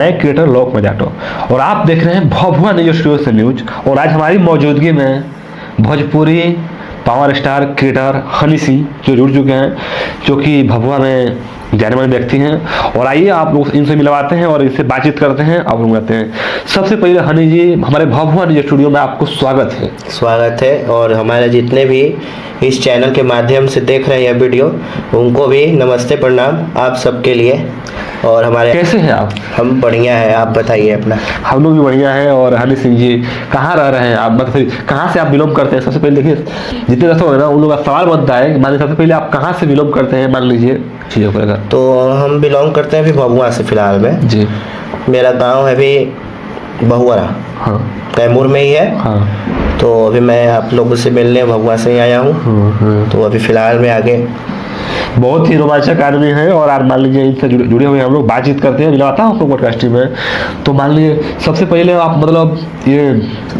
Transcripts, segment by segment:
नए क्रिएटर लोक मजाटो और आप देख रहे हैं भभुआ न्यूज स्टूडियो से न्यूज। और आज हमारी मौजूदगी में Bhojpuri power star creator Honey Singh जो जुड़ चुके हैं, जो कि भभुआ में जाने माने व्यक्ति हैं। और आइए आप लोग इनसे मिलवाते हैं और इनसे बातचीत करते हैं और मिलवाते हैं। सबसे पहले हनी जी, हमारे भभुआ न्यूज स्टूडियो में आपको स्वागत है। स्वागत है। और हमारे जितने भी इस चैनल के माध्यम से देख रहे हैं यह वीडियो, उनको भी नमस्ते प्रणाम आप सबके लिए। और हमारे कैसे हैं आप? हम बढ़िया है, आप बताइए अपना। हम लोग भी बढ़िया हैं। और हनी सिंह जी कहाँ रह रहे हैं आप, मतलब कहाँ से आप बिलोंग करते हैं? सबसे पहले देखिए, जितने दोस्तों है ना उन लोग का सवाल बनता है कि मान लीजिए सबसे पहले आप कहाँ से बिलोंग करते हैं, मान लीजिए चीज़ों को। तो हम बिलोंग करते हैं अभी भभुआ से फिलहाल में जी। मेरा गांव है अभी बहुआरा, हाँ कैमूर में ही है। हाँ। तो अभी मैं आप लोगों से मिलने भभुआ से ही आया हूँ। तो अभी फिलहाल में आगे बहुत ही रोमांचक आदमी है। और आप मान लीजिए इनसे जुड़े हुए हम लोग बातचीत करते हैं, मिलवाता हूँ आपको पॉडकास्टिंग में। तो मान लीजिए सबसे पहले आप मतलब ये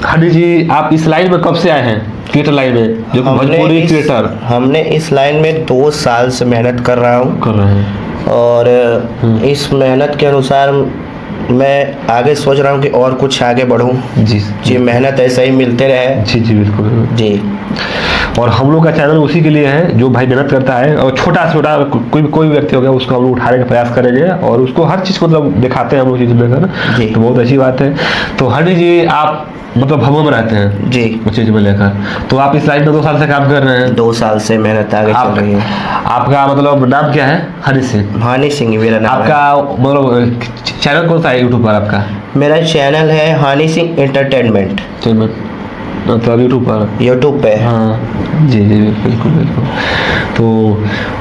हनी जी, आप इस लाइन में कब से आए हैं, क्रिएटर लाइन में, जो भोजपुरी क्रिएटर? हमने इस लाइन में 2 साल से मेहनत कर रहा हूँ। कर रहे हैं। और इस मेहनत के अनुसार मैं आगे सोच रहा हूँ कि और कुछ आगे बढ़ूँ। जी मेहनत ऐसा ही मिलते रहे। जी जी बिल्कुल जी। और हम लोग का चैनल उसी के लिए है जो भाई मेहनत करता है। और छोटा कोई व्यक्ति हो गया, उसको हम लोग उठाने का प्रयास करेंगे और उसको हर चीज़ को मतलब दिखाते हैं हम लोग चीज़ लेकर। तो बहुत अच्छी बात है। तो हनी जी आप मतलब भभुआ में रहते हैं जी, उस चीज़ में लेकर। तो आप इस लाइन में 2 साल से काम कर रहे हैं? 2 साल से मेहनत आगे चल रही है। आपका मतलब नाम क्या है? हनी सिंह। हनी सिंह मेरा नाम है। आपका मतलब चैनल कौन सा है यूट्यूब पर आपका? मेरा चैनल है हनी सिंह एंटरटेनमेंट। तो यूट्यूब पे। हाँ जी जी बिल्कुल बिल्कुल। तो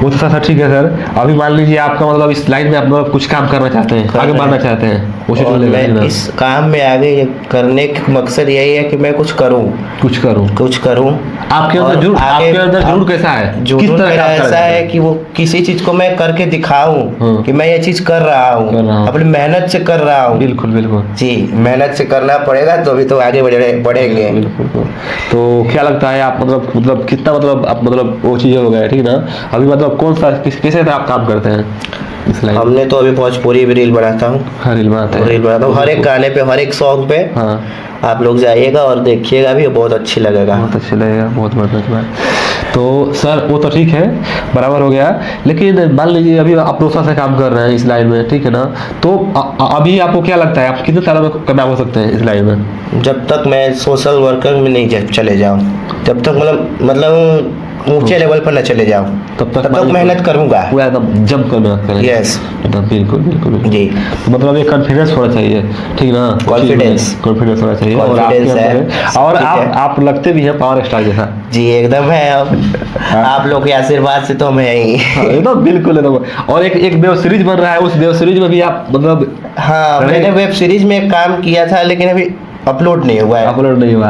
वो तो सर ठीक है सर। अभी मान लीजिए आपका मतलब इस लाइन में आप मतलब कुछ काम करना चाहते हैं, आगे बढ़ना चाहते हैं, और मैं इस काम में आगे करने का मकसद यही है कि मैं कुछ करूं। आपके अंदर जुनून कैसा है? किस तरह का ऐसा है कि वो किसी चीज को मैं करके दिखाऊं कि मैं ये चीज कर रहा हूँ, अपनी मेहनत से कर रहा हूँ। बिल्कुल बिल्कुल जी, मेहनत से करना पड़ेगा तो अभी तो आगे बढ़ेंगे। तो क्या लगता है आप मतलब कितना मतलब आप मतलब वो चीज़ हो गया ठीक ना? अभी मतलब कौन सा कैसे आप काम करते हैं इस लाइन? हमने तो अभी भोजपुरी भी रील बनाता हूँ। रील बनाता हूँ हर एक गाने पे, हर एक सॉन्ग पे। हाँ, आप लोग जाइएगा और देखिएगा भी, बहुत अच्छी लगेगा। बहुत बढ़िया। तो सर वो तो ठीक है, बराबर हो गया। लेकिन मान लीजिए अभी आप 2 साल से काम कर रहे हैं इस लाइन में, ठीक है ना? तो अभी आपको क्या लगता है आप कितने सालों में कामयाब हो सकते हैं इस लाइन में? जब तक मैं सोशल वर्कर में नहीं चले जाऊँ, जब तक मतलब ऊंचे लेवल पर न चले जाऊँ, तब तक मेहनत करूँगा। पूरा एकदम जम कर मेहनत करेंगे। यस, बिल्कुल बिल्कुल जी। तो मतलब ये कॉन्फिडेंस होना चाहिए, ठीक ना? कॉन्फिडेंस होना चाहिए। और आप लगते भी हैं पावर स्टार जैसा। जी एकदम है। आप लोग के आशीर्वाद से तो मैं ही एकदम बिल्कुल एकदम। और एक वेब सीरीज बन रहा है, उस वेब सीरीज में भी आप मतलब? हाँ, मैंने वेब सीरीज में काम किया था, लेकिन अभी अपलोड नहीं हुआ है।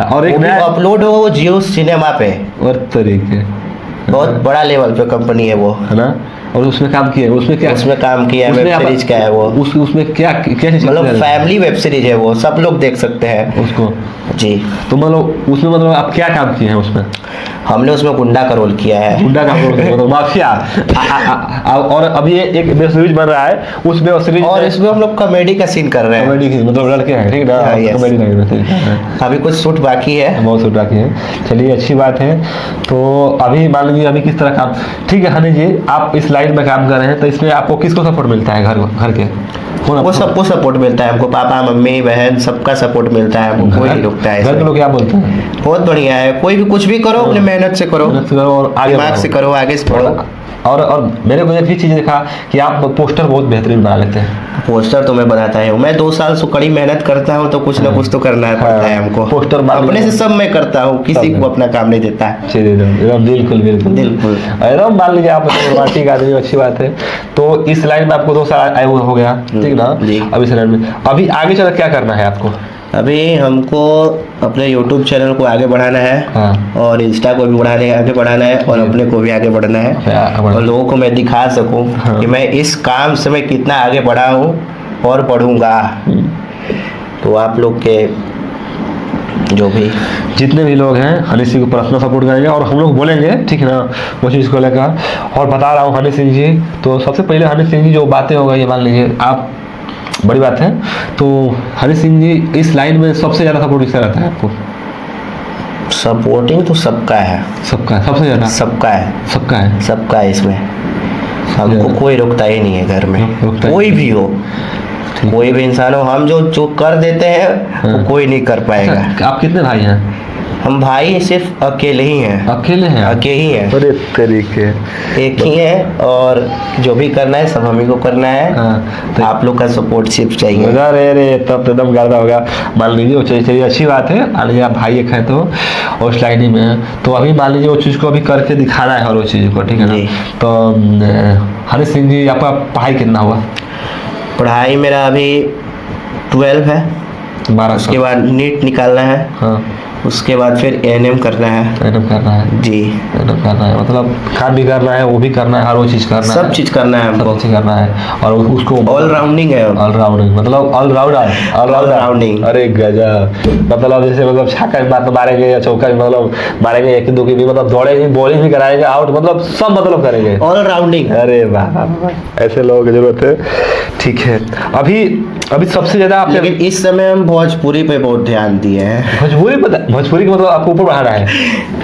और एक नया अपलोड हो वो जियो सिनेमा पे। और तरीके बहुत बड़ा लेवल पे कंपनी है वो, है ना? और उसमें काम किया है। उसमें काम किया है। वेब सीरीज क्या है वो? उसमें क्या मतलब फैमिली वेब सीरीज है वो, सब लोग देख सकते हैं उसको। जी। तो मतलब उसमें मतलब आप क्या काम किए हैं उसमें? हमने उसमें गुंडा का रोल किया है। मतलब माफिया। और अभी एक वेब सीरीज बन रहा है, उस वेब सीरीज और इसमें हम लोग कॉमेडी का सीन कर रहे हैं। कॉमेडी मतलब लड़के हैं, ठीक ना? कॉमेडी का अभी कुछ शूट बाकी है, बहुत शूट बाकी है। चलिए अच्छी बात है। तो अभी मान लीजिए अभी किस तरह काम, ठीक है हनी जी आप इस लाइन में काम कर रहे हैं, तो इसमें आपको किसको सपोर्ट मिलता है? घर के वो सबको सपोर्ट मिलता है हमको, पापा मम्मी बहन सबका सपोर्ट मिलता है हमको। कोई नहीं रुकता है। घर के लोग क्या बोलते हैं? बहुत बढ़िया है। कोई भी कुछ भी करो, अपनी मेहनत से करो और दिमाग से करो, आगे से बढ़ो। और मैंने को एक भी चीज़ देखा कि आप पोस्टर बहुत बेहतरीन बना लेते हैं। पोस्टर तो मैं बनाता हूँ। मैं 2 साल से कड़ी मेहनत करता हूँ, तो कुछ ना कुछ तो करना पड़ता है हमको। पोस्टर अपने से सब मैं करता हूँ, किसी को अपना काम नहीं देता है। बिल्कुल एकदम मान लीजिए आप रोमांटिक आदमी, अच्छी बात है। तो इस लाइन में आपको 2 साल आए हो गया, ठीक ना? अब इस लाइन में अभी आगे चल क्या करना है आपको? अभी हमको अपने YouTube चैनल को आगे बढ़ाना है। हाँ। और इंस्टा को भी आगे बढ़ाना है और अपने को भी आगे बढ़ना है। और लोगों को मैं दिखा सकूं कि मैं इस काम से मैं कितना आगे बढ़ा हूं और बढ़ूंगा। तो आप लोग के जो भी जितने भी लोग हैं हनी सिंह को पर्सनल सपोर्ट करेंगे और हम लोग बोलेंगे, ठीक ना, वो चीज़ को लेकर। और बता रहा हूँ हनी सिंह जी, तो सबसे पहले हनी सिंह जी जो बातें हो गई, मान लीजिए आप बड़ी बात है। तो हनी सिंह जी इस लाइन में सबसे ज्यादा सपोर्ट किसका रहता है आपको? सपोर्टिंग तो सबका है, सबका, सबसे ज्यादा सबका है, सबका है। सबका है इसमें। हमको कोई रोकता ही नहीं है घर में, कोई भी हो, कोई भी इंसान हो, हम जो जो कर देते हैं वो कोई नहीं कर पाएगा। अच्छा, आप कितने भाई हैं? हम भाई सिर्फ अकेले ही हैं। अकेले हैं? अकेले ही हैं। अरे तरीके, एक ही है, और जो भी करना है सब हम ही को करना है। हाँ, आप लोग का सपोर्ट सिर्फ चाहिए। अरे तब तो एकदम गर्दा हो गया। मान लीजिए वो चलिए अच्छी बात है, मान लीजिए आप भाई एक है तो उस लाइन में, तो अभी मान लीजिए वो चीज़ को अभी करके दिखाना है हर वो चीज़ को, ठीक है ना? तो हनी सिंह जी आपका पढ़ाई कितना हुआ? पढ़ाई मेरा अभी 12 है, 12। उसके बाद नीट निकालना है। हाँ, उसके बाद फिर एएनएम करना है। एएनएम करना है जी, एएनएम करना है, मतलब काम भी करना है, वो भी करना है, हर वो चीज़ करना है, सब चीज़ करना है हमको, सब चीज़ करना है। और उसको ऑलराउंडिंग है, ऑलराउंडिंग मतलब ऑलराउंडर, ऑलराउंडिंग। अरे गजब, मतलब जैसे मतलब छक्का भी बात मारेंगे या चौका भी मतलब मारेंगे, एक दो की भी मतलब दौड़ेंगे, बॉलिंग भी कराएंगे, आउट मतलब सब मतलब करेंगे, ऑलराउंडिंग। अरे वाह, ऐसे लोगों की जरूरत है। ठीक है, अभी सबसे ज्यादा आपने, लेकिन इस समय हम भोजपुरी पे बहुत ध्यान दिए हैं। भोजपुरी का मतलब आपको ऊपर बढ़ाना है?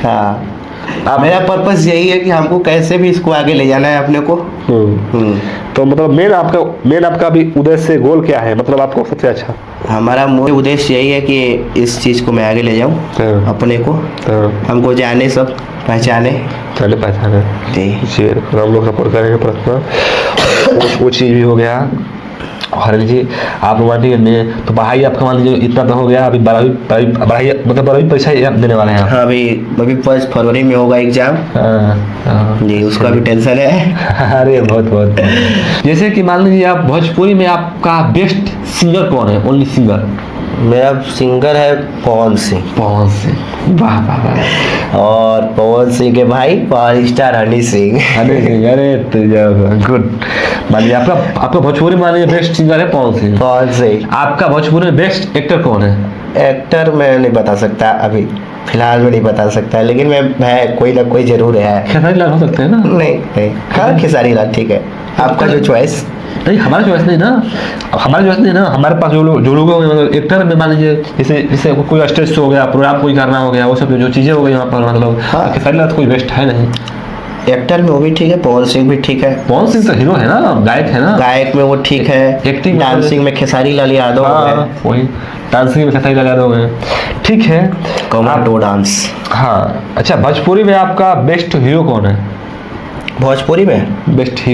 हाँ, मेरा पर्पस यही है कि हमको कैसे भी इसको आगे ले जाना है अपने को। तो मतलब मेन आपका अभी उद्देश्य, गोल क्या है, मतलब आपको सबसे अच्छा? हमारा मूल उद्देश्य यही है कि इस चीज को मैं आगे ले जाऊं, अपने को, हमको जाने, सब पहचाने। जी, हम लोग सपोर्ट करेंगे पर्सनल, वो चीज़ भी हो गया। और लीजिए आप मान लीजिए तो पढ़ाई आपका मान लीजिए इतना तो हो गया, अभी 12वीं मतलब 12वीं परीक्षा आप देने वाले हैं? हाँ, अभी 1 फरवरी में होगा एग्जाम। जी, उसका भी टेंशन है। अरे बहुत जैसे कि मान लीजिए आप भोजपुरी में आपका बेस्ट सिंगर कौन है? Only singer? मेरा सिंगर है पवन सिंह। पवन सिंह, वाह वाह वाह। और पवन सिंह के भाई पावर स्टार हनी सिंह। अरे गुड। मान लीजिए आपका भोजपुरी मान लीजिए बेस्ट सिंगर है पवन सिंह। पवन सिंह। आपका भोजपुरी में बेस्ट एक्टर कौन है? एक्टर मैं नहीं बता सकता, अभी फिलहाल में नहीं बता सकता, लेकिन मैं कोई ना कोई जरूर है। खेसारी लाल हो सकते हैं ना? नहीं, हाँ खेसारी लाल ठीक है, आपका जो चॉइस। नहीं, हमारा चॉइस नहीं ना, हमारे पास जो लोग मतलब एक्टर में मान लीजिए जैसे कोई स्टेज शो हो गया, प्रोग्राम कोई करना हो गया, वो सब जो चीज़ें हो गई यहाँ पर, मतलब खेसारी लाल कोई बेस्ट है नहीं। एक्टर में वो भी ठीक है, पवन सिंह भी ठीक है। पवन सिंह तो हीरो है ना, गायक है ना, गायक में वो ठीक है। एक्टिंग, डांसिंग में खेसारी लाल यादव है, वही डांसिंग में खेसारी लाल यादव है, ठीक है। Commando dance. हाँ, अच्छा, भोजपुरी में आपका बेस्ट हीरो कौन है? भोजपुरी में बेस्ट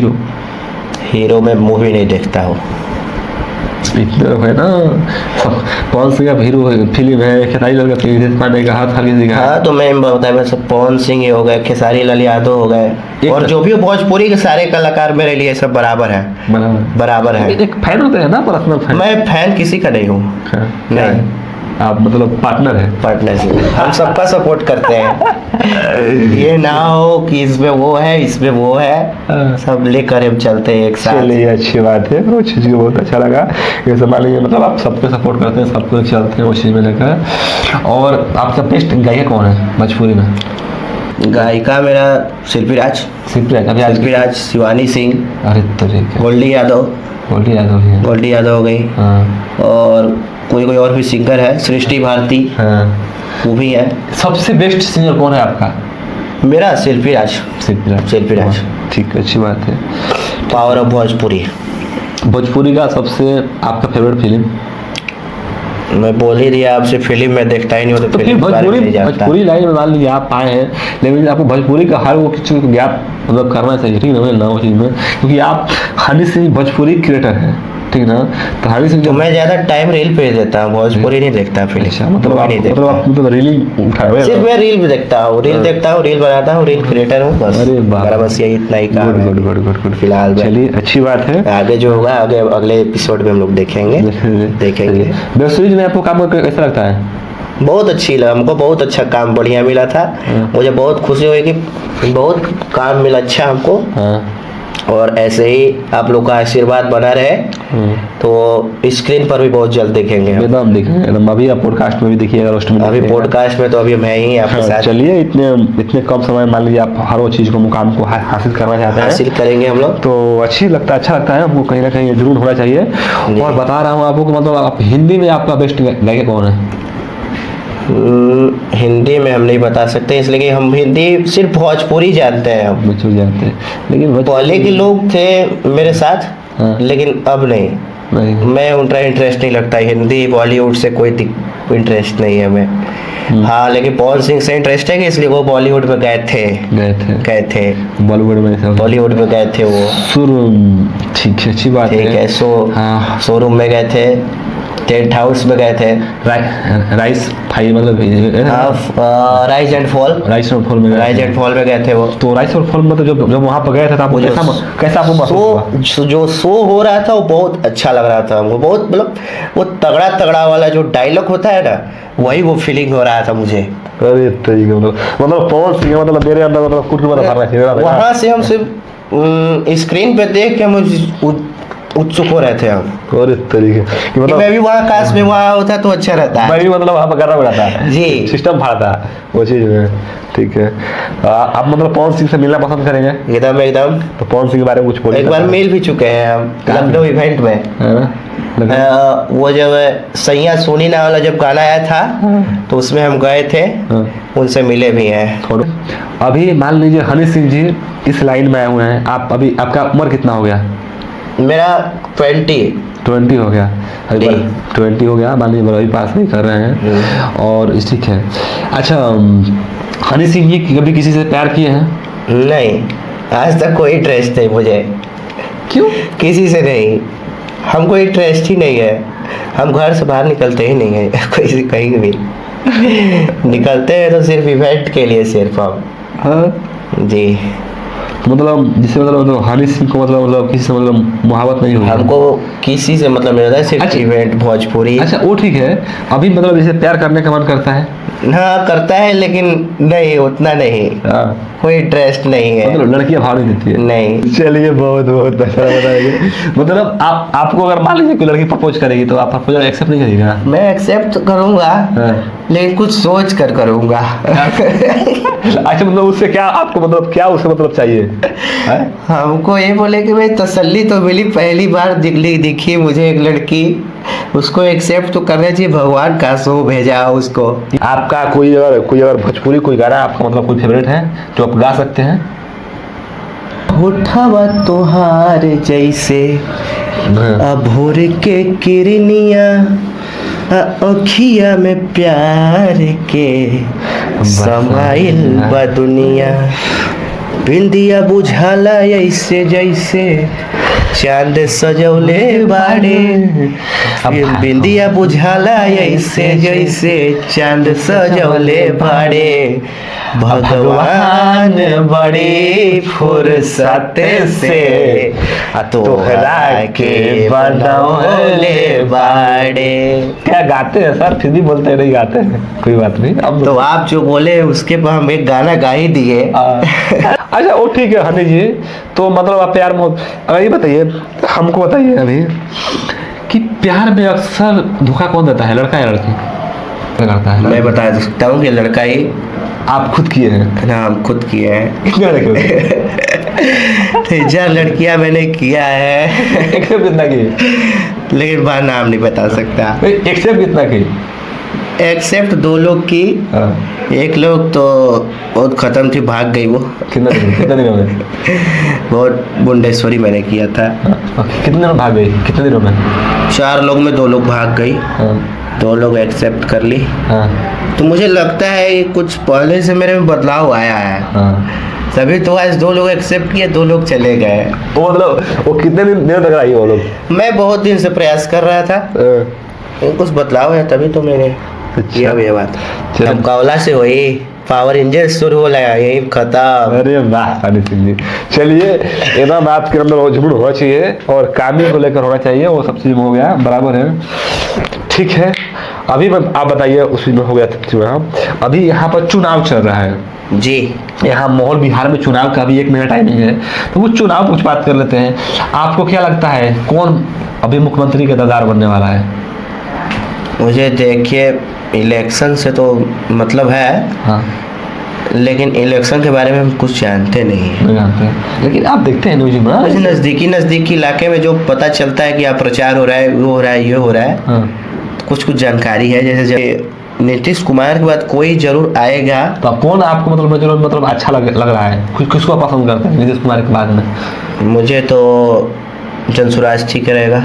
हीरो में मूवी नहीं देखता हूँ, इतने है ना। पवन सिंह का हीरो फिल्म है, खेसारी लाल का फिल्म, पांडे का हाथ खाली दिखा। हाँ, तो मैं बताया वैसे पवन सिंह हो गए, खेसारी लाल यादव हो गए, और जो भी भोजपुरी के सारे कलाकार मेरे लिए सब बराबर है, बराबर है। एक फैन होते हैं ना, पर्सनल फैन। मैं फैन किसी का नहीं हूँ। नहीं, आप मतलब पार्टनर है? पार्टनरशिप, हम सबका सपोर्ट करते हैं। ये ना हो कि इसमें वो है, इसमें वो है, सब लेकर हम चलते हैं एक साथ। चलिए, अच्छी बात है, वो चीज़ को बहुत अच्छा लगा। ये सब मान लीजिए मतलब आप सबको सपोर्ट करते हैं, सबको चलते हैं उस चीज़ में लेकर। और आपका बेस्ट गायक कौन है भोजपुरी में? गायिका मेरा शिल्पी राज, शिवानी सिंह, अरे तरीके, गोल्डी यादव हो गई। और कोई और भी सिंगर है, सृष्टि भारती, वो भी है। सबसे बेस्ट सिंगर कौन है आपका? मेरा शिल्पी राज। ठीक, अच्छी बात है। पावर ऑफ भोजपुरी का सबसे आपका फेवरेट फिल्म? मैं बोल ही दिया आपसे, फिल्म में देखता ही नहीं हो, तो फिर भोजपुरी लाइन में मान लीजिए आप आए हैं, लेकिन आपको भोजपुरी का हर वो चीज़ को ज्ञात मतलब करना चाहिए, ठीक है ना, वो चीज़ में, क्योंकि आप हनी सिंह भोजपुरी क्रिएटर हैं, ठीक ना। तो हनी सिंह तो मैं ज्यादा टाइम रील पे देता हूँ, भोजपुरी नहीं देखता फिल्म। अच्छा, मतलब रील उठाए? सिर्फ मैं रील भी देखता हूँ, रील बनाता हूँ, रील क्रिएटर हूँ, बस। अरे वाह, बस यही इतना ही काम है। गुड फिलहाल चलिए, अच्छी बात है। आगे जो होगा, अगले एपिसोड में हम लोग देखेंगे। वेब सीरीज में आपको काम करके कैसा लगता है? बहुत अच्छी लगा हमको, बहुत अच्छा काम बढ़िया मिला था। मुझे बहुत खुशी हुई कि बहुत काम मिला अच्छा हमको। और ऐसे ही आप लोग का आशीर्वाद बना रहे तो स्क्रीन पर भी बहुत जल्द देखेंगे हम। एकदम देखेंगे एकदम। अभी आप पॉडकास्ट में भी देखिएगा, रोस्ट में अभी पॉडकास्ट में तो अभी मैं ही आपके साथ। चलिए, इतने कम समय मान लीजिए आप हर वो चीज़ को, मुकाम को हासिल करना चाहते हैं, हासिल करेंगे हम लोग, तो अच्छा लगता है हमको, कहीं ना कहीं जरूर होना चाहिए। और बता रहा हूँ आपको, मतलब आप हिंदी में आपका बेस्ट गायक कौन है? हिंदी में हम नहीं बता सकते, इसलिए कि हम हिंदी सिर्फ भोजपुरी जानते हैं हम। भोजपुरी जानते हैं, लेकिन पहले के लोग थे मेरे साथ, हाँ। लेकिन अब नहीं। मैं उनका इंटरेस्ट नहीं लगता, हिंदी बॉलीवुड से कोई इंटरेस्ट नहीं है मैं। हाँ, लेकिन पवन सिंह से इंटरेस्ट है कि इसलिए वो बॉलीवुड में गए थे बॉलीवुड में गए थे वो। ठीक है, अच्छी बात ठीक है। शोरूम में गए थे, टेंट हाउस में गए थे, राइस मतलब राइज एंड फॉल में गए थे वो। तो राइस और फॉल मतलब जब वहाँ पर गए थे तो आपको कैसा आपको महसूस हुआ? जो शो हो रहा था वो बहुत अच्छा लग रहा था हमको, बहुत मतलब वो तगड़ा वाला जो डायलॉग होता है ना, वही वो फीलिंग हो रहा था मुझे। अरे तरीके मतलब पवन सिंह मतलब मेरे अंदर मतलब कुछ वहाँ से हम सिर्फ स्क्रीन पे देख के हम उत्सुक हो रहे थे हम। और इस तरीके मतलब मैं भी वहाँ, काश में वहाँ होता तो अच्छा रहता। मैं भी मतलब वहाँ पर कर रहा था जी, सिस्टम था वो चीज़ में। ठीक है, आप मतलब पवन सिंह से मिलना पसंद करेंगे? एकदम। तो पवन सिंह के बारे में कुछ बोलिए। एक बार मिल भी चुके हैं हम लखनऊ इवेंट में। वो जब सैया सोनी ना वाला जब गाना आया था तो उसमें हम गए थे, उनसे मिले भी हैं। अभी मान लीजिए हनी सिंह जी इस लाइन में आए हुए हैं, आप अभी आपका उम्र कितना हो गया? मेरा 20 हो गया। 20 हो गया, मान लीजिए 12वीं पास नहीं कर रहे हैं और ठीक है। अच्छा, हनी सिंह जी कभी किसी से प्यार किए हैं? नहीं, आज तक कोई इंटरेस्ट नहीं मुझे। क्यों? किसी से नहीं, हमको इंटरेस्ट ही नहीं है। हम घर से बाहर निकलते ही नहीं है कोई कहीं भी निकलते हैं तो सिर्फ इवेंट के लिए, सिर्फ हम। हाँ जी, मतलब जिससे मतलब हनी सिंह को मतलब किसी से मतलब मुहाबत नहीं हुई? हमको किसी से मतलब नहीं होता है, सिर्फ इवेंट भोजपुरी। अच्छा, वो ठीक है। अभी मतलब जैसे प्यार करने का मन करता है? हाँ, करता है, लेकिन नहीं, उतना नहीं। कोई इंटरेस्ट नहीं है, मतलब लड़कियां भाव नहीं देती है? नहीं। चलिए, बहुत अच्छा बताइए। मतलब आपको अगर मान लीजिए कोई लड़की प्रपोज करेगी तो आप प्रपोजल एक्सेप्ट नहीं करिएगा? मैं एक्सेप्ट करूंगा, लेकिन कुछ सोच कर करूंगा। अच्छा, मतलब उससे क्या आपको मतलब क्या उससे मतलब चाहिए? हमको ये बोले कि भाई तसल्ली तो मिली, पहली बार दिखी मुझे एक लड़की, उसको एक्सेप्ट तो करना चाहिए, भगवान का शो भेजा उसको। आपका कोई अगर भोजपुरी कोई गाना आपका मतलब कोई फेवरेट है जो आप गा सकते हैं? होठवा तोहार जैसे भोर के किरनिया, अखिया में प्यार के समाइल बा दुनिया, बिंदिया बुझाला ऐसे जैसे चांद सजौले बाड़े, बिंदिया बुझाला ऐसे जैसे चांद सजौले बाड़े, भगवान बड़ी फुर्सत से तोहरा के बनौले बाड़े। क्या गाते हैं सर? फिर भी बोलते नहीं गाते हैं, कोई बात नहीं। अब तो आप जो बोले उसके पर हम एक गाना गा ही दिए। अच्छा, वो ठीक है हनी जी, तो मतलब आप प्यार में अगर ये बताइए, हमको बताइए अभी कि प्यार में अक्सर धोखा कौन देता है, लड़का या लड़की? करता है? मैं बता सकता हूँ कि लड़का ही। आप खुद किए हैं? हाँ, हम खुद किए हैं। कितने लड़के? 3 लड़कियां मैंने किया है। एक्सेप्ट कितना की? लेकिन बार नाम नहीं बता सकता। एक्सेप्ट कितना की? एक्सेप्ट 2 लोग की। एक लोग तो बहुत खत्म थी, भाग गई वो। कितना दिनों में? बहुत मुंडेश्वरी मैंने किया था। कितने दिनों में भाग गई? कितने दिनों में? 4 लोग में 2 लोग भाग गई, 2 लोग एक्सेप्ट कर ली। तो मुझे लगता है कुछ पहले से मेरे में बदलाव आया है। तभी तो आज 2 लोग एक्सेप्ट किए, 2 लोग चले गए। वो मतलब वो कितने दिन तक रही वो लोग? मैं बहुत दिन से प्रयास कर रहा था, कुछ बदलाव है तभी तो मैंने किया ये बात। मुकाबला से वही पावर इंजन शुरू हो लगा, यही खत्म। अरे वाह हनी सिंह जी, चलिए एकदम आपके अंदर जुनून होना चाहिए और काम को लेकर होना चाहिए, वो सब चीज हो गया बराबर है। ठीक है, अभी आप बताइए, उसी में हो गया चुनाव, अभी यहाँ पर चुनाव चल रहा है जी। यहाँ माहौल बिहार में चुनाव का भी 1 महीना टाइमिंग है, तो वो चुनाव कुछ बात कर लेते हैं। आपको क्या लगता है कौन अभी मुख्यमंत्री के दादार बनने वाला है? मुझे देखिए, इलेक्शन से तो मतलब है, हाँ, लेकिन इलेक्शन के बारे में हम कुछ जानते नहीं हैं। नहीं जानते हैं, लेकिन आप देखते हैं न्यूज में मुझे नज़दीकी इलाके में जो पता चलता है कि यहाँ प्रचार हो रहा है, वो हो रहा है, ये हो रहा है, हाँ। कुछ जानकारी है। जैसे नीतीश कुमार के बाद कोई जरूर आएगा। तो कौन आपको मतलब अच्छा लग रहा है, किसको पसंद करते हैं नीतीश कुमार के बाद में? मुझे तो जनसुराज ठीक रहेगा।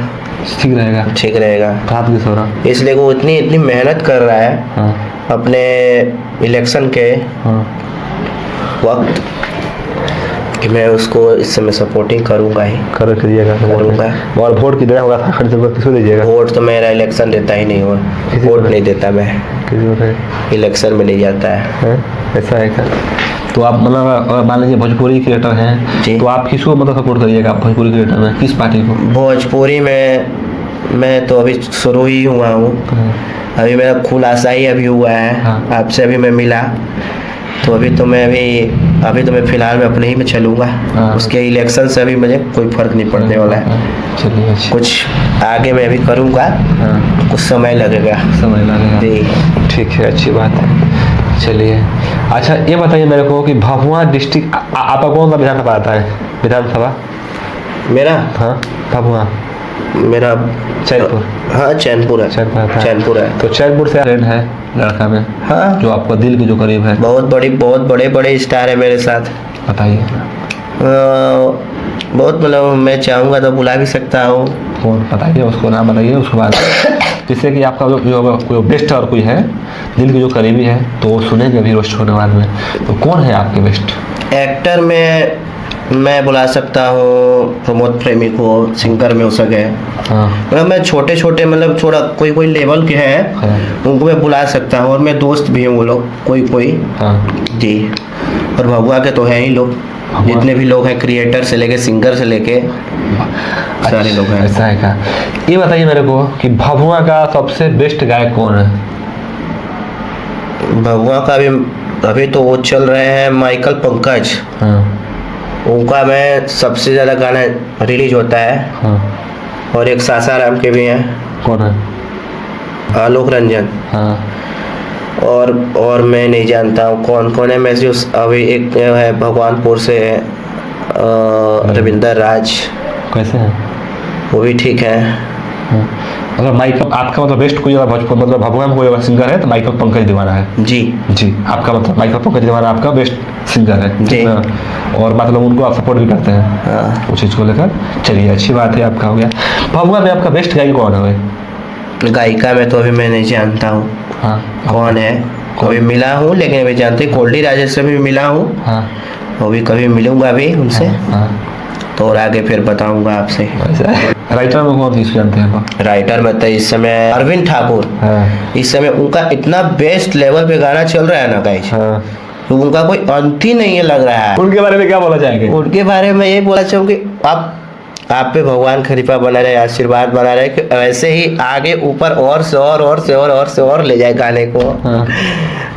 ठीक रहेगा, ठीक रहेगा। रात की सोरा, इसलिए वो इतनी मेहनत कर रहा है। हाँ, अपने इलेक्शन के हाँ, वक्त कि मैं उसको इस समय सपोर्टिंग करूंगा ही करिएगा। और वोट किधर होगा, किसको दीजिएगा? वोट तो मेरा इलेक्शन देता ही नहीं हुआ, वोट नहीं देता मैं, इलेक्शन में नहीं जाता है। ऐसा है क्या? तो आप मतलब मान लीजिए भोजपुरी क्रिएटर हैं, तो आप किसको मतलब सपोर्ट करिएगा भोजपुरी क्रिएटर में, किस पार्टी को? भोजपुरी में मैं तो अभी शुरू ही हुआ हूँ, अभी मेरा खुलासा ही अभी हुआ है। हाँ। आपसे अभी मैं मिला, तो अभी तो मैं फिलहाल में अपने ही में चलूँगा। हाँ। उसके इलेक्शन से अभी मुझे कोई फर्क नहीं पड़ने वाला है। चलिए, अच्छा। कुछ आगे मैं अभी करूँगा। हाँ। कुछ समय लगेगा जी, ठीक है, अच्छी बात है। चलिए, अच्छा ये बताइए मेरे को कि भभुआ डिस्ट्रिक्ट आपका कौन सा विधानसभा आता है? विधानसभा मेरा, हाँ, भभुआ मेरा चैनपुर। हाँ, चैनपुर है। चैनपुर है। तो चैनपुर से फ्रेंड है लड़का में, हाँ, जो आपका दिल के जो करीब है, बहुत बड़े स्टार है मेरे साथ। बताइए। बहुत मतलब मैं चाहूँगा तो बुला भी सकता हूँ। कौन, बताइए, उसको नाम बताइए, उसके बाद जिससे कि आपका जो बेस्ट और कोई है दिल के जो करीबी है, तो वो सुनेंगे अभी रोस्ट होने बाद में। तो कौन है आपके बेस्ट एक्टर में? मैं बुला सकता हूँ प्रमोद प्रेमी को, सिंगर में हो सके। हाँ, मतलब मैं छोटे मतलब थोड़ा कोई लेवल के हैं, उनको मैं बुला सकता हूँ। और मैं दोस्त भी हूँ वो लोग कोई। हाँ जी। और भभुआ के तो हैं ही लोग, जितने भी लोग हैं, क्रिएटर से लेके सिंगर से लेके सारे लोग हैं। ऐसा है क्या? ये बताइए मेरे को कि भभुआ का सबसे बेस्ट गायक कौन है? भभुआ का अभी तो वो चल रहे हैं माइकल पंकज। हाँ, उनका मैं सबसे ज़्यादा गाना रिलीज होता है। हाँ। और एक सासाराम के भी हैं। कौन है? आलोक रंजन। हाँ। और मैं नहीं जानता हूँ कौन है। मैं जो अभी एक है भगवानपुर से है, रविंदर राज। कैसे हैं? वो भी ठीक है। मतलब माइकल आपका मतलब बेस्ट कोई भोजपुर मतलब भभुआ में कोई अगर सिंगर है तो माइकल पंकज दीवाना है। जी। आपका मतलब माइकल पंकज दीवाना आपका बेस्ट सिंगर है जी। और मतलब उनको आप सपोर्ट भी करते हैं। हाँ। उस चीज़ को लेकर चलिए, अच्छी बात है, आपका हो गया। भभुआ में आपका बेस्ट गायक कौन है? गायिका में तो अभी मैं नहीं जानता हूँ। हाँ, कौन है? कभी मिला हूँ लेकिन अभी जानते, कोल्डी राजेश से भी मिला हूँ। हाँ, अभी कभी मिलूंगा भी उनसे। हाँ। तो और आगे फिर बताऊंगा आपसे। राइटर में कौन सी जानते हैं आप? राइटर में तो इस समय अरविंद ठाकुर। हाँ। इस समय उनका इतना बेस्ट लेवल पे गाना चल रहा है ना गाइस, हाँ। तो उनका कोई अंत ही नहीं है लग रहा है। उनके बारे में क्या बोला जाएगा? उनके बारे में यही बोला चाहूँ कि आप पे भगवान कृपा बना रहे, आशीर्वाद बना रहे कि ऐसे ही आगे ऊपर और से और ले जाए गाने को। हाँ।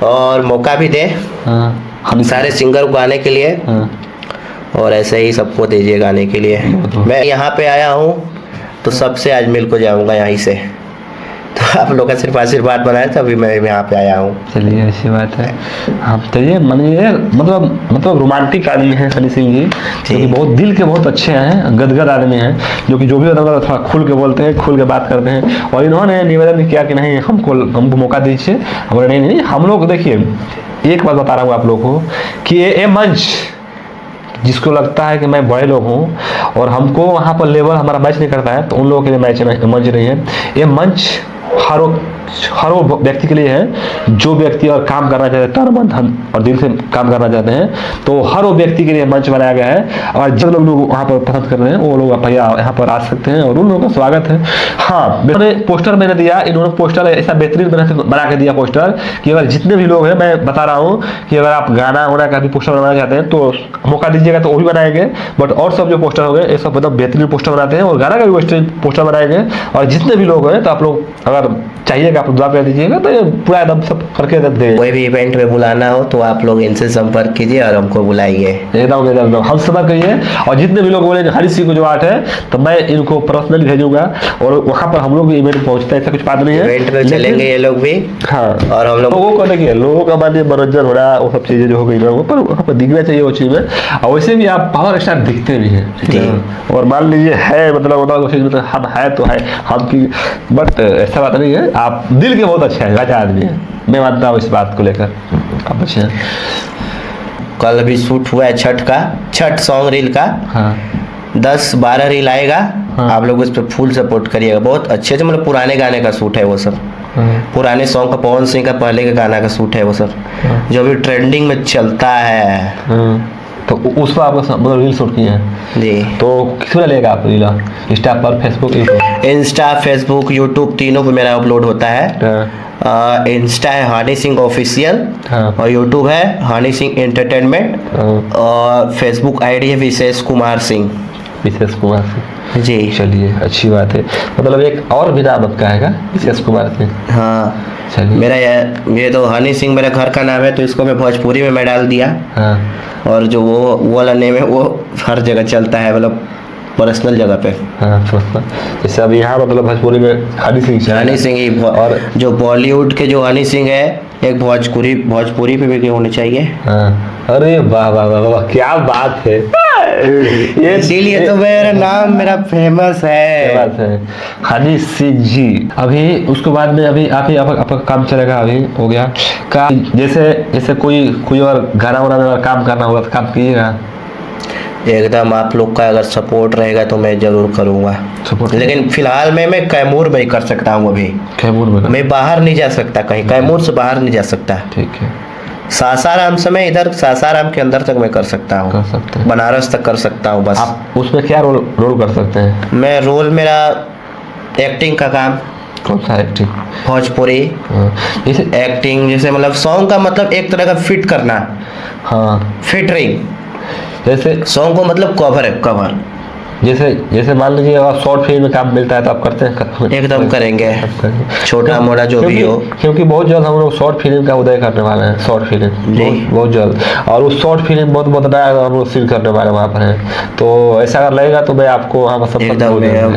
और मौका भी दे हम सारे सिंगर को गाने के लिए। हाँ। और ऐसे ही सबको दीजिए गाने के लिए। मैं यहाँ पे आया हूँ तो सबसे आज मिल को जाऊँगा यहीं से, तो आप लोग का सिर्फ आशीर्वाद बनाए तभी मैं यहाँ पे आया हूँ। चलिए, अच्छी बात है। आप चलिए, मानिए मतलब रोमांटिक आदमी हैं हनी सिंह जी, क्योंकि बहुत दिल के बहुत अच्छे हैं, गदगद आदमी हैं, जो कि जो भी होता है थोड़ा खुल के बोलते हैं, खुल के बात करते हैं। और इन्होंने निवेदन किया कि नहीं हमको मौका दीजिए। और नहीं हम लोग देखिए, एक बात बता रहा हूँ आप लोग को कि ये मंच जिसको लगता है कि मैं बड़े लोग हूँ और हमको वहाँ पर लेवल हमारा मैच नहीं करता है, तो उन लोगों के लिए मंच नहीं है। ये मंच हर वो व्यक्ति के लिए है जो व्यक्ति और काम करना चाहते हैं, तन मन धन और दिल से काम करना चाहते हैं, तो हर वो व्यक्ति के लिए मंच बनाया गया है। और जब लोग वहाँ पर पसंद कर रहे हैं वो लोग भैया यहाँ पर आ सकते हैं और उन लोगों का स्वागत है। हाँ, मैंने पोस्टर मैंने दिया, इन्होंने पोस्टर ऐसा बेहतरीन बना के दिया पोस्टर कि अगर जितने भी लोग हैं, मैं बता रहा हूँ कि अगर आप गाना वाना का भी पोस्टर बनाना चाहते हैं तो मौका दीजिएगा तो वो भी बनाएंगे। बट और सब जो पोस्टर हो गए ये सब मतलब बेहतरीन पोस्टर बनाते हैं और गाना का भी बेहतरीन पोस्टर बनाएंगे। और जितने भी लोग हैं तो आप लोग अगर चाहिएगा आप दुआ कर दीजिएगा तो ये पूरा एकदम सब करके दे। कोई भी इवेंट में बुलाना हो तो आप लोग इनसे संपर्क कीजिए और हमको बुलाइए। एकदम एकदम हम संपर्क करिए। और जितने भी लोग बोले हनी सिंह को जो आर्ट है तो मैं इनको पर्सनली भेजूंगा और वहाँ पर हम लोग भी इवेंट पहुँचते हैं, ऐसा कुछ बात नहीं है। इवेंट में चलेंगे ये लोग भी। हाँ, और हम लोगों को देखिए, लोगों का मानिए मनोरंजन हो रहा है, वो सब चीजें जो हो गई ना, पर वहाँ पर दिखना चाहिए वो चीज में। और वैसे भी आप पावर स्टार दिखते भी हैं, और मान लीजिए है मतलब हम है तो है हम की, बट ऐसा बात नहीं है, आप दिल के बहुत अच्छे हैं, राजा आदमी है, मैं मानता हूँ इस बात को लेकर आप अच्छे हैं। कल भी शूट हुआ है छठ का, छठ सॉन्ग रील का। हाँ 10-12 रील आएगा। हाँ। आप लोग उस पर फुल सपोर्ट करिएगा। बहुत अच्छे से, मतलब पुराने गाने का शूट है वो सब। पुराने सॉन्ग का, पवन सिंह का पहले का गाना का शूट है वो सब, जो भी ट्रेंडिंग में चलता है। तो उस पर आपको मतलब रील शूट किए हैं जी। तो किस पर लेगा आप रील? इंस्टा पर, फेसबुक, इंस्टा, फेसबुक, यूट्यूब तीनों पे मेरा अपलोड होता है। इंस्टा है हनी सिंह ऑफिशियल, और यूट्यूब है हनी सिंह एंटरटेनमेंट, और फेसबुक आईडी है विशेष कुमार सिंह। विशेष कुमार सिंह जी। चलिए अच्छी बात है, मतलब एक और भी नाम आपका है विशेष कुमार सिंह? हाँ मेरा ये तो हनी सिंह मेरा घर का नाम है, तो इसको मैं भोजपुरी में मैं डाल दिया। हाँ। और जो वो वाला नेम है वो हर जगह चलता है, मतलब पर्सनल जगह पे। हाँ जैसे अब यहाँ मतलब भोजपुरी में हनी सिंह ही, और जो बॉलीवुड के जो हनी सिंह है, एक भोजपुरी पे भी होने चाहिए। हाँ। अरे वाह वाह वाह वाह, क्या बात है। ये इसीलिए तो मेरा फेमस है हनी सिंह जी। अभी उसके बाद में अभी आपका काम चलेगा, अभी हो गया का, जैसे कोई और गाना वाना काम करना होगा तो काम कीजिएगा एकदम। आप लोग का अगर सपोर्ट रहेगा तो मैं जरूर करूंगा। लेकिन फिलहाल मैं कैमूर में ही कर सकता हूँ। अभी कैमूर में मैं बाहर नहीं जा सकता, कहीं कैमूर से बाहर नहीं जा सकता। ठीक है। सासाराम से मैं इधर सासाराम के अंदर तक मैं कर सकता हूँ, बनारस तक कर सकता हूँ बस। आप उसमें क्या रोल कर सकते हैं? मैं रोल, मेरा एक्टिंग का काम। कौन सा एक्टिंग? भोजपुरी जैसे एक्टिंग, जैसे मतलब सॉन्ग का मतलब एक तरह का फिट करना। हाँ, फिटरिंग, जैसे सॉन्ग को मतलब कवर। जैसे मान लीजिए अगर शॉर्ट फिल्म में काम मिलता है तो आप करते हैं? एकदम करेंगे, छोटा मोटा जो भी हो। क्योंकि बहुत जल्द हम लोग शॉर्ट फिल्म का उदय करने वाले हैं, शॉर्ट फिल्म बहुत जल्द, और उस शॉर्ट फिल्म बहुत नया हम लोग सील करने वाले वहाँ पर हैं। तो ऐसा अगर लगेगा तो मैं आपको वहाँ पर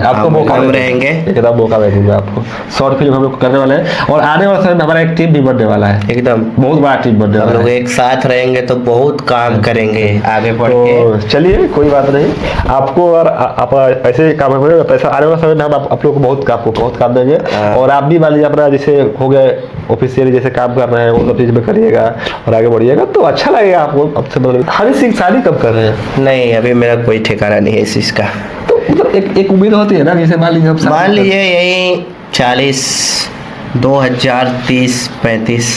आपको मौका रहेंगे, एकदम मौका दे दूंगा आपको। शॉर्ट फिल्म हम लोग करने वाले हैं, और आने वाले समय में हमारा एक टीम भी बनने वाला है, एकदम बहुत बड़ा टीम बनने वाला है। हम लोग एक साथ रहेंगे तो बहुत काम करेंगे आगे बढ़ के। चलिए कोई बात नहीं, आपको और आप ऐसे काम करेंगे, पैसा आने वाले समय में हम आप लोग को बहुत काम देंगे। और आप भी मान लीजिए अपना जैसे हो गए ऑफिशियल जैसे काम कर रहे हैं, वो सब चीज में करिएगा और आगे बढ़िएगा तो अच्छा लगेगा आपको। अब से मतलब हनी सिंह शादी कब कर रहे हैं? नहीं, अभी मेरा कोई ठिकाना नहीं है इस चीज का। तो मतलब एक उम्मीद होती है ना, जैसे मान लीजिए यही 40, 2030, 35।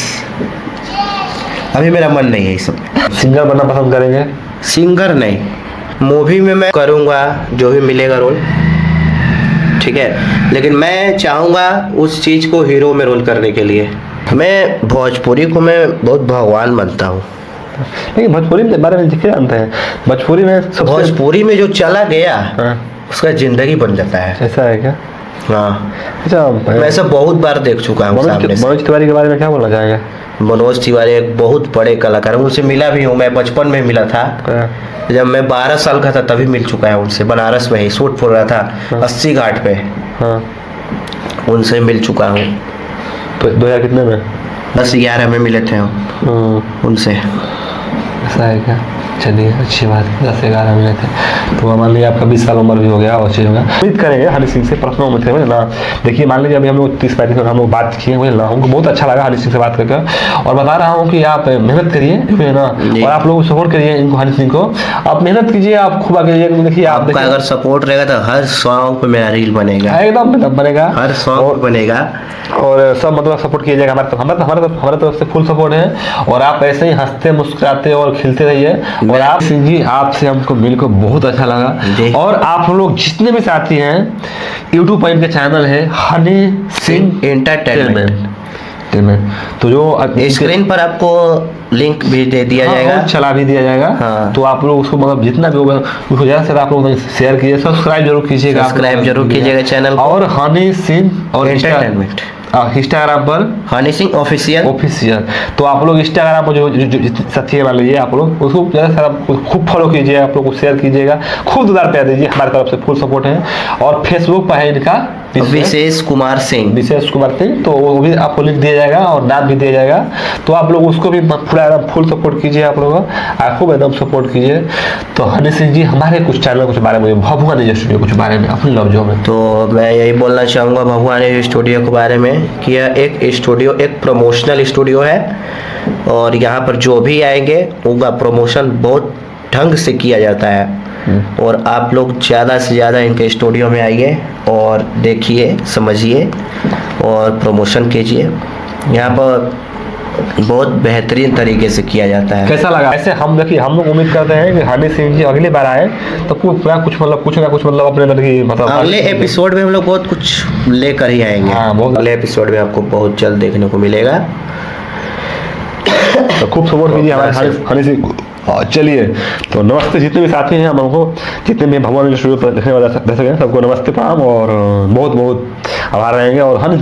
अभी मेरा मन नहीं है ये सब। सिंगर बनना पसंद करेंगे? सिंगर नहीं, मूवी में मैं करूँगा जो भी मिलेगा रोल, ठीक है। लेकिन मैं चाहूँगा उस चीज़ को हीरो में रोल करने के लिए। मैं भोजपुरी को मैं बहुत भगवान मानता हूँ। लेकिन भोजपुरी के बारे में क्या जानते हैं? भोजपुरी में जो चला गया उसका जिंदगी बन जाता है। ऐसा है क्या? हाँ अच्छा, मैं ऐसा बहुत बार देख चुका हूँ। मनोज तिवारी के बारे में क्या बोलना चाहेंगे? मनोज तिवारी एक बहुत बड़े कलाकार, उनसे मिला भी हूँ मैं, बचपन में मिला था। जब मैं 12 साल का था तभी मिल चुका है उनसे, बनारस में ही शूट हो रहा था 80 घाट पे। उनसे मिल चुका हूँ। तो 2000 कितने में? 10-11 में मिले थे उनसे। ऐसा है क्या? चलिए अच्छी बात है, 10-11 मिले थे तो मान लीजिए आपका 20 साल उम्र भी हो गया और चीज़ होगा। उम्मीद करेंगे हनी सिंह से पर्सनल उम्र थे ना। देखिए मान लीजिए अभी हम लोग 30-35 मिनट हम लोग बात किए हुए ना, हमको बहुत अच्छा लगा हनी सिंह से बात करके। और बता रहा हूँ कि आप मेहनत करिए ना, और आप लोग सपोर्ट करिए इनको, हनी सिंह को आप मेहनत कीजिए, आप खूब आगे कीजिए। देखिए आपका अगर सपोर्ट रहेगा तो हर सॉन्ग पे मेरा रील बनेगा, एकदम बनेगा, हर सॉन्ग बनेगा। और सब मतलब सपोर्ट कीजिएगा, हमारे तरफ से फुल सपोर्ट है। और आप ऐसे ही हंसते मुस्कुराते और खिलते रहिए। और आप सिंह जी, आपसे हमको मिलकर बहुत अच्छा लगा। और आप लोग जितने भी साथी हैं, यूट्यूब पर इनका चैनल है हनी सिंह एंटरटेनमेंट, तो जो स्क्रीन पर आपको लिंक भी दे दिया जाएगा, चला भी दिया जाएगा। तो आप लोग उसको मतलब जितना भी होगा उसको ज़्यादा से आप लोग शेयर कीजिए, सब्सक्राइब जरूर कीजिएगा, चैनल। और हनी सिंह और एंटरटेनमेंट इंस्टाग्राम पर हनी सिंह ऑफिशियल। ऑफिशियल। तो आप लोग इंस्टाग्राम पर जो साथी मान लीजिए, आप लोग उसको ज़्यादा से ज़्यादा खूब फॉलो कीजिए, आप लोग को शेयर कीजिएगा, खूब दुलार प्यार दीजिए, हमारी तरफ से फुल सपोर्ट है। और फेसबुक पर है इनका विशेष कुमार सिंह। विशेष कुमार सिंह, तो वो भी आपको लिंक दिया जाएगा और नाम भी दिया जाएगा, तो आप लोग उसको भी पूरा एकदम फुल सपोर्ट कीजिए, आप लोग खूब एकदम सपोर्ट कीजिए। तो हनी सिंह जी हमारे कुछ चैनल कुछ बारे में, भभुआ निज स्टूडियो कुछ बारे में अपने लफ्जों में। तो मैं यही बोलना चाहूँगा भभुआ निज स्टूडियो के बारे में कि यह एक स्टूडियो, एक प्रमोशनल स्टूडियो है, और यहाँ पर जो भी आएंगे उनका प्रमोशन बहुत ढंग से किया जाता है। और आप लोग ज़्यादा से ज़्यादा इनके स्टूडियो में आइए और देखिए, समझिए और प्रमोशन कीजिए। यहाँ पर बहुत बेहतरीन तरीके से किया जाता है। कैसा लगा? ऐसे हम देखिए, हम लोग उम्मीद करते हैं कि हनी सिंह जी अगली बार आए तो पूरा कुछ ना कुछ अपने अंदर की मतलब अगले एपिसोड में हम लोग बहुत कुछ लेकर ही आएंगे। बहुत अगले एपिसोड में आपको बहुत जल्द देखने को मिलेगा। तो खूब सपोर्ट कीजिए हमारे हनी सिंह को। चलिए, तो नमस्ते जितने भी साथी हैं, हम हमको जितने भी भगवान स्टूडियो पर देखने वाले दर्शक हैं, सबको नमस्ते प्रणाम और बहुत बहुत आभार रहेंगे। और हनी